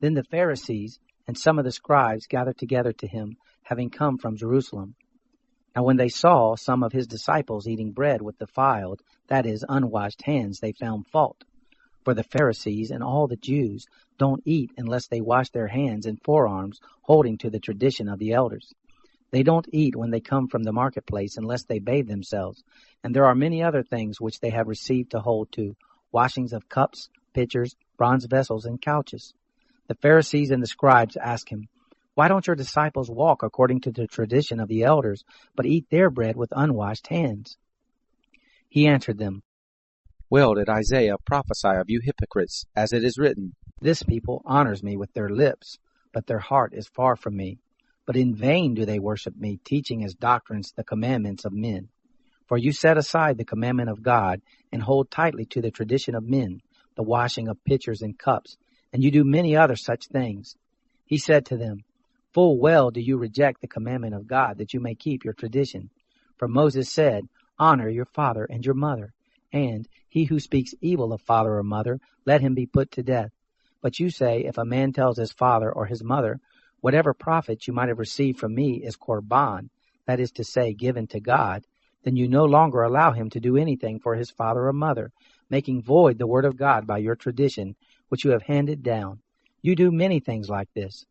Then the Pharisees and some of the scribes gathered together to him, having come from Jerusalem. Now when they saw some of his disciples eating bread with defiled, that is, unwashed hands, they found fault. For the Pharisees and all the Jews don't eat unless they wash their hands and forearms, holding to the tradition of the elders. They don't eat when they come from the marketplace unless they bathe themselves. And there are many other things which they have received to hold to, washings of cups, pitchers, bronze vessels, and couches. The Pharisees and the scribes asked him, "Why don't your disciples walk according to the tradition of the elders, but eat their bread with unwashed hands?" He answered them, "Well did Isaiah prophesy of you hypocrites, as it is written, This people honors me with their lips, but their heart is far from me. But in vain do they worship me, teaching as doctrines the commandments of men. For you set aside the commandment of God, and hold tightly to the tradition of men, the washing of pitchers and cups, and you do many other such things." He said to them, "Full well do you reject the commandment of God, that you may keep your tradition. For Moses said, Honor your father and your mother, and he who speaks evil of father or mother, let him be put to death. But you say, if a man tells his father or his mother, Whatever profit you might have received from me is korban, that is to say, given to God, then you no longer allow him to do anything for his father or mother, making void the word of God by your tradition, which you have handed down. You do many things like this."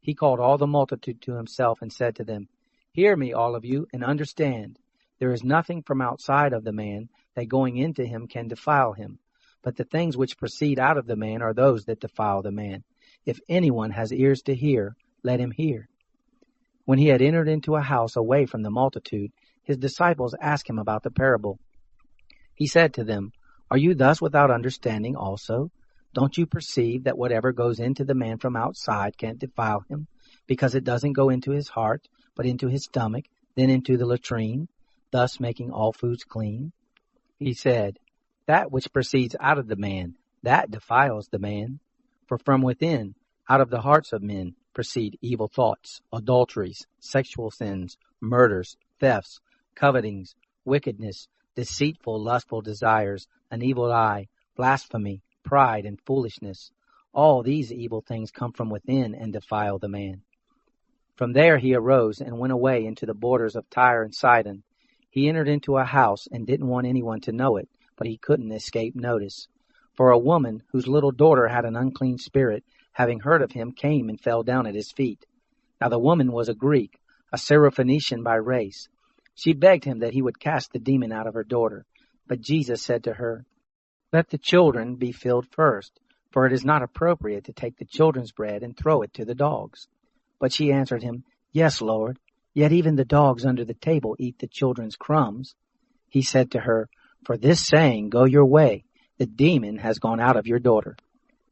He called all the multitude to himself and said to them, "Hear me, all of you, and understand. There is nothing from outside of the man that going into him can defile him, but the things which proceed out of the man are those that defile the man. If anyone has ears to hear, let him hear." When he had entered into a house away from the multitude, his disciples asked him about the parable. He said to them, "Are you thus without understanding also? Don't you perceive that whatever goes into the man from outside can't defile him, because it doesn't go into his heart, but into his stomach, then into the latrine, thus making all foods clean?" He said, "That which proceeds out of the man, that defiles the man. For from within, out of the hearts of men, proceed evil thoughts, adulteries, sexual sins, murders, thefts, covetings, wickedness, deceitful, lustful desires, an evil eye, blasphemy, pride, and foolishness. All these evil things come from within and defile the man." From there he arose and went away into the borders of Tyre and Sidon. He entered into a house and didn't want anyone to know it, but he couldn't escape notice. For a woman whose little daughter had an unclean spirit, having heard of him, came and fell down at his feet. Now the woman was a Greek, a Syrophoenician by race. She begged him that he would cast the demon out of her daughter. But Jesus said to her, "Let the children be filled first, for it is not appropriate to take the children's bread and throw it to the dogs." But she answered him, "Yes, Lord, yet even the dogs under the table eat the children's crumbs." He said to her, "For this saying, go your way, the demon has gone out of your daughter."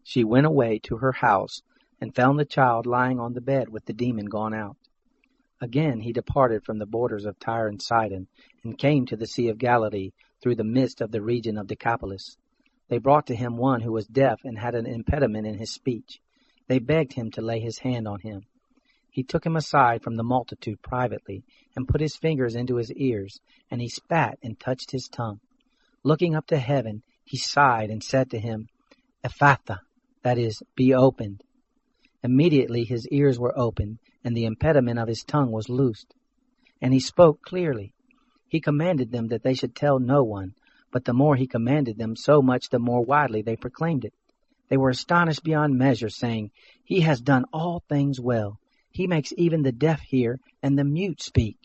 She went away to her house and found the child lying on the bed with the demon gone out. Again he departed from the borders of Tyre and Sidon and came to the Sea of Galilee through the midst of the region of Decapolis. They brought to him one who was deaf and had an impediment in his speech. They begged him to lay his hand on him. He took him aside from the multitude privately and put his fingers into his ears, and he spat and touched his tongue. Looking up to heaven, he sighed and said to him, "Ephphatha," that is, "be opened." Immediately his ears were opened, and the impediment of his tongue was loosed. And he spoke clearly. He commanded them that they should tell no one, but the more he commanded them, so much the more widely they proclaimed it. They were astonished beyond measure, saying, "He has done all things well. He makes even the deaf hear and the mute speak."